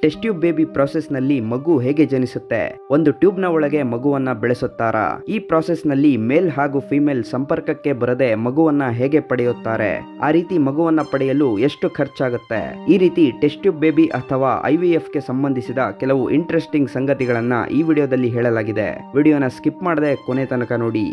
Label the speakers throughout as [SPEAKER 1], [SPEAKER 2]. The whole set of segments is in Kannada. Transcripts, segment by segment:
[SPEAKER 1] ಟೆಸ್ಟ್ ಟ್ಯೂಬ್ ಬೇಬಿ ಪ್ರಾಸೆಸ್ ನಲ್ಲಿ ಮಗು ಹೇಗೆ ಜನಿಸುತ್ತೆ? ಒಂದು ಟ್ಯೂಬ್ ನ ಒಳಗೆ ಮಗುವನ್ನ ಬೆಳೆಸುತ್ತಾರಾ? ಈ ಪ್ರಾಸೆಸ್ ನಲ್ಲಿ ಮೇಲ್ ಹಾಗೂ ಫಿಮೇಲ್ ಸಂಪರ್ಕಕ್ಕೆ ಬರದೆ ಮಗುವನ್ನ ಹೇಗೆ ಪಡೆಯುತ್ತಾರೆ? ಆ ರೀತಿ ಮಗುವನ್ನ ಪಡೆಯಲು ಎಷ್ಟು ಖರ್ಚಾಗುತ್ತೆ? ಈ ರೀತಿ ಟೆಸ್ಟ್ ಟ್ಯೂಬ್ ಬೇಬಿ ಅಥವಾ IVF ಗೆ ಸಂಬಂಧಿಸಿದ ಕೆಲವು ಇಂಟ್ರೆಸ್ಟಿಂಗ್ ಸಂಗತಿಗಳನ್ನ ಈ ವಿಡಿಯೋದಲ್ಲಿ ಹೇಳಲಾಗಿದೆ. ವಿಡಿಯೋನ ಸ್ಕಿಪ್ ಮಾಡದೆ ಕೊನೆ ತನಕ ನೋಡಿ.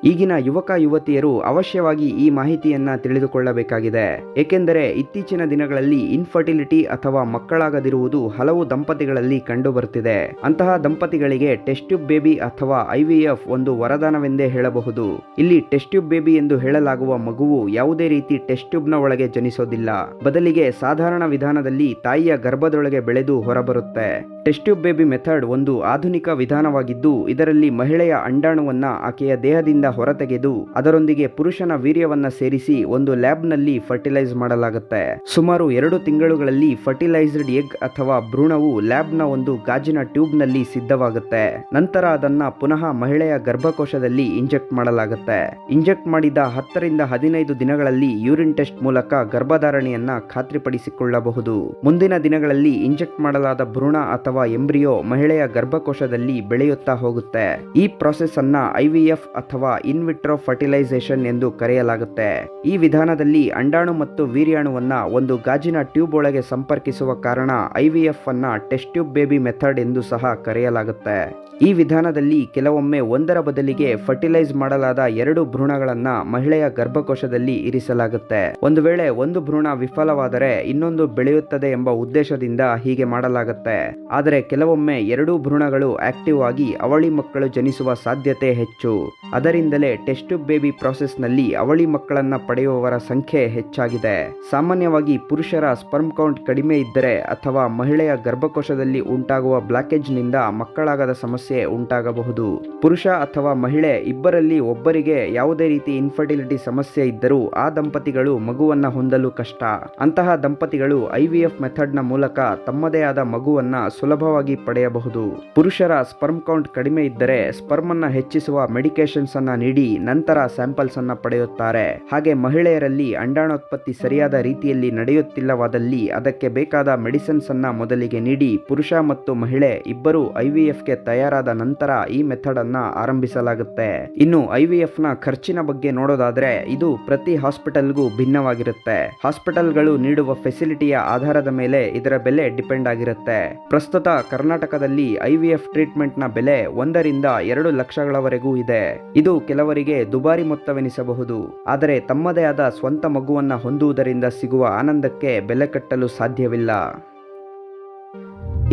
[SPEAKER 1] ಈಗಿನ ಯುವಕ ಯುವತಿಯರು ಅವಶ್ಯವಾಗಿ ಈ ಮಾಹಿತಿಯನ್ನ ತಿಳಿದುಕೊಳ್ಳಬೇಕಾಗಿದೆ. ಏಕೆಂದರೆ ಇತ್ತೀಚಿನ ದಿನಗಳಲ್ಲಿ ಇನ್ಫರ್ಟಿಲಿಟಿ ಅಥವಾ ಮಕ್ಕಳಾಗದಿರುವುದು ಹಲವು ದಂಪತಿಗಳಲ್ಲಿ ಕಂಡುಬರುತ್ತಿದೆ. ಅಂತಹ ದಂಪತಿಗಳಿಗೆ ಟೆಸ್ಟ್ ಟ್ಯೂಬ್ ಬೇಬಿ ಅಥವಾ IVF ಒಂದು ವರದಾನವೆಂದೇ ಹೇಳಬಹುದು. ಇಲ್ಲಿ ಟೆಸ್ಟ್ ಟ್ಯೂಬ್ ಬೇಬಿ ಎಂದು ಹೇಳಲಾಗುವ ಮಗುವು ಯಾವುದೇ ರೀತಿ ಟೆಸ್ಟ್ ಟ್ಯೂಬ್ ನ ಒಳಗೆ ಜನಿಸೋದಿಲ್ಲ. ಬದಲಿಗೆ ಸಾಧಾರಣ ವಿಧಾನದಲ್ಲಿ ತಾಯಿಯ ಗರ್ಭದೊಳಗೆ ಬೆಳೆದು ಹೊರಬರುತ್ತೆ. ಟೆಸ್ಟ್ ಟ್ಯೂಬ್ ಬೇಬಿ ಮೆಥಡ್ ಒಂದು ಆಧುನಿಕ ವಿಧಾನವಾಗಿದ್ದು, ಇದರಲ್ಲಿ ಮಹಿಳೆಯ ಅಂಡಾಣುವನ್ನ ಆಕೆಯ ದೇಹದಿಂದ ಹೊರತೆಗೆದು ಅದರೊಂದಿಗೆ ಪುರುಷನ ವೀರ್ಯವನ್ನ ಸೇರಿಸಿ ಒಂದು ಲ್ಯಾಬ್ ನಲ್ಲಿ ಫರ್ಟಿಲೈಸ್ ಮಾಡಲಾಗುತ್ತೆ. ಸುಮಾರು 2 ತಿಂಗಳುಗಳಲ್ಲಿ ಫರ್ಟಿಲೈಸ್ಡ್ ಎಗ್ ಅಥವಾ ಭ್ರೂಣವು ಲ್ಯಾಬ್ ನ ಒಂದು ಗಾಜಿನ ಟ್ಯೂಬ್ ನಲ್ಲಿ ಸಿದ್ಧವಾಗುತ್ತೆ. ನಂತರ ಅದನ್ನ ಪುನಃ ಮಹಿಳೆಯ ಗರ್ಭಕೋಶದಲ್ಲಿ ಇಂಜೆಕ್ಟ್ ಮಾಡಲಾಗುತ್ತೆ. ಇಂಜೆಕ್ಟ್ ಮಾಡಿದ 10 ರಿಂದ 15 ದಿನಗಳಲ್ಲಿ ಯೂರಿನ್ ಟೆಸ್ಟ್ ಮೂಲಕ ಗರ್ಭಧಾರಣೆಯನ್ನ ಖಾತ್ರಿಪಡಿಸಿಕೊಳ್ಳಬಹುದು. ಮುಂದಿನ ದಿನಗಳಲ್ಲಿ ಇಂಜೆಕ್ಟ್ ಮಾಡಲಾದ ಭ್ರೂಣ ಅಥವಾ ಎಂಬ್ರಿಯೋ ಮಹಿಳೆಯ ಗರ್ಭಕೋಶದಲ್ಲಿ ಬೆಳೆಯುತ್ತಾ ಹೋಗುತ್ತೆ. ಈ ಪ್ರಾಸೆಸ್ ಅನ್ನ IVF ಅಥವಾ ಇನ್ ವಿಟ್ರೋ ಫರ್ಟಿಲೈಸೇಷನ್ ಎಂದು ಕರೆಯಲಾಗುತ್ತೆ. ಈ ವಿಧಾನದಲ್ಲಿ ಅಂಡಾಣು ಮತ್ತು ವೀರ್ಯಾಣುವನ್ನ ಒಂದು ಗಾಜಿನ ಟ್ಯೂಬ್ ಒಳಗೆ ಸಂಪರ್ಕಿಸುವ ಕಾರಣ IVF ಅನ್ನ ಟೆಸ್ಟ್ ಟ್ಯೂಬ್ ಬೇಬಿ ಮೆಥಡ್ ಎಂದು ಸಹ ಕರೆಯಲಾಗುತ್ತೆ. ಈ ವಿಧಾನದಲ್ಲಿ ಕೆಲವೊಮ್ಮೆ ಒಂದರ ಬದಲಿಗೆ ಫರ್ಟಿಲೈಸ್ ಮಾಡಲಾದ 2 ಭ್ರೂಣಗಳನ್ನ ಮಹಿಳೆಯ ಗರ್ಭಕೋಶದಲ್ಲಿ ಇರಿಸಲಾಗುತ್ತೆ. ಒಂದು ವೇಳೆ ಒಂದು ಭ್ರೂಣ ವಿಫಲವಾದರೆ ಇನ್ನೊಂದು ಬೆಳೆಯುತ್ತದೆ ಎಂಬ ಉದ್ದೇಶದಿಂದ ಹೀಗೆ ಮಾಡಲಾಗುತ್ತೆ. ಆದರೆ ಕೆಲವೊಮ್ಮೆ 2 ಭ್ರೂಣಗಳು ಆಕ್ಟಿವ್ ಆಗಿ ಅವಳಿ ಮಕ್ಕಳು ಜನಿಸುವ ಸಾಧ್ಯತೆ ಹೆಚ್ಚು. ಅದರಿಂದಲೇ ಟೆಸ್ಟ್ ಟ್ಯೂಬ್ ಬೇಬಿ ಪ್ರಾಸೆಸ್ ನಲ್ಲಿ ಅವಳಿ ಮಕ್ಕಳನ್ನ ಪಡೆಯುವವರ ಸಂಖ್ಯೆ ಹೆಚ್ಚಾಗಿದೆ. ಸಾಮಾನ್ಯವಾಗಿ ಪುರುಷರ ಸ್ಪರ್ಮ್ ಕೌಂಟ್ ಕಡಿಮೆ ಇದ್ದರೆ ಅಥವಾ ಮಹಿಳೆಯ ಗರ್ಭಕೋಶದಲ್ಲಿ ಉಂಟಾಗುವ ಬ್ಲಾಕೇಜ್ ನಿಂದ ಮಕ್ಕಳಾಗದ ಸಮಸ್ಯೆ ಉಂಟಾಗಬಹುದು. ಪುರುಷ ಅಥವಾ ಮಹಿಳೆ ಇಬ್ಬರಲ್ಲಿ ಒಬ್ಬರಿಗೆ ಯಾವುದೇ ರೀತಿ ಇನ್ಫರ್ಟಿಲಿಟಿ ಸಮಸ್ಯೆ ಇದ್ದರೂ ಆ ದಂಪತಿಗಳು ಮಗುವನ್ನ ಹೊಂದಲು ಕಷ್ಟ. ಅಂತಹ ದಂಪತಿಗಳು IVF ಮೆಥಡ್ ನ ಮೂಲಕ ತಮ್ಮದೇ ಆದ ಮಗುವನ್ನ ಸುಲಭವಾಗಿ ಪಡೆಯಬಹುದು. ಪುರುಷರ ಸ್ಪರ್ಮ್ ಕೌಂಟ್ ಕಡಿಮೆ ಇದ್ದರೆ ಸ್ಪರ್ಮ್ ಅನ್ನ ಹೆಚ್ಚಿಸುವ ಮೆಡಿಕೇಶನ್ಸ್ ಅನ್ನ ನೀಡಿ ನಂತರ ಸ್ಯಾಂಪಲ್ಸ್ ಅನ್ನ ಪಡೆಯುತ್ತಾರೆ. ಹಾಗೆ ಮಹಿಳೆಯರಲ್ಲಿ ಅಂಡಾಣೋತ್ಪತ್ತಿ ಸರಿಯಾದ ರೀತಿಯಲ್ಲಿ ನಡೆಯುತ್ತಿಲ್ಲವಾದಲ್ಲಿ ಅದಕ್ಕೆ ಬೇಕಾದ ಮೆಡಿಸಿನ್ಸ್ ಅನ್ನ ಮೊದಲಿಗೆ ನೀಡಿ ಪುರುಷ ಮತ್ತು ಮಹಿಳೆ ಇಬ್ಬರು IVF ಗೆ ತಯಾರಾದ ನಂತರ ಈ ಮೆಥಡ್ ಅನ್ನ ಆರಂಭಿಸಲಾಗುತ್ತೆ. ಇನ್ನು IVF ನ ಖರ್ಚಿನ ಬಗ್ಗೆ ನೋಡೋದಾದ್ರೆ ಇದು ಪ್ರತಿ ಹಾಸ್ಪಿಟಲ್ಗೂ ಭಿನ್ನವಾಗಿರುತ್ತೆ. ಹಾಸ್ಪಿಟಲ್ಗಳು ನೀಡುವ ಫೆಸಿಲಿಟಿಯ ಆಧಾರದ ಮೇಲೆ ಇದರ ಬೆಲೆ ಡಿಪೆಂಡ್ ಆಗಿರುತ್ತೆ. ಪ್ರಸ್ತುತ ಕರ್ನಾಟಕದಲ್ಲಿ IVF ಟ್ರೀಟ್ಮೆಂಟ್ ನ ಬೆಲೆ 1 ರಿಂದ 2 ಲಕ್ಷಗಳವರೆಗೂ ಇದೆ. ಇದು ಕೆಲವರಿಗೆ ದುಬಾರಿ ಮೊತ್ತವೆನಿಸಬಹುದು. ಆದರೆ ತಮ್ಮದೇ ಆದ ಸ್ವಂತ ಮಗುವನ್ನ ಹೊಂದುವುದರಿಂದ ಸಿಗುವ ಆನಂದಕ್ಕೆ ಬೆಲೆ ಕಟ್ಟಲು ಸಾಧ್ಯವಿಲ್ಲ.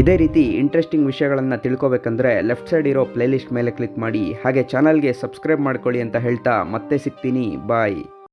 [SPEAKER 1] ಇದೇ ರೀತಿ ಇಂಟ್ರೆಸ್ಟಿಂಗ್ ವಿಷಯಗಳನ್ನು ತಿಳ್ಕೊಬೇಕಂದ್ರೆ ಲೆಫ್ಟ್ ಸೈಡ್ ಇರೋ ಪ್ಲೇಲಿಸ್ಟ್ ಮೇಲೆ ಕ್ಲಿಕ್ ಮಾಡಿ. ಹಾಗೆ ಚಾನಲ್ಗೆ ಸಬ್ಸ್ಕ್ರೈಬ್ ಮಾಡ್ಕೊಳ್ಳಿ ಅಂತ ಹೇಳ್ತಾ ಮತ್ತೆ ಸಿಗ್ತೀನಿ. ಬಾಯ್.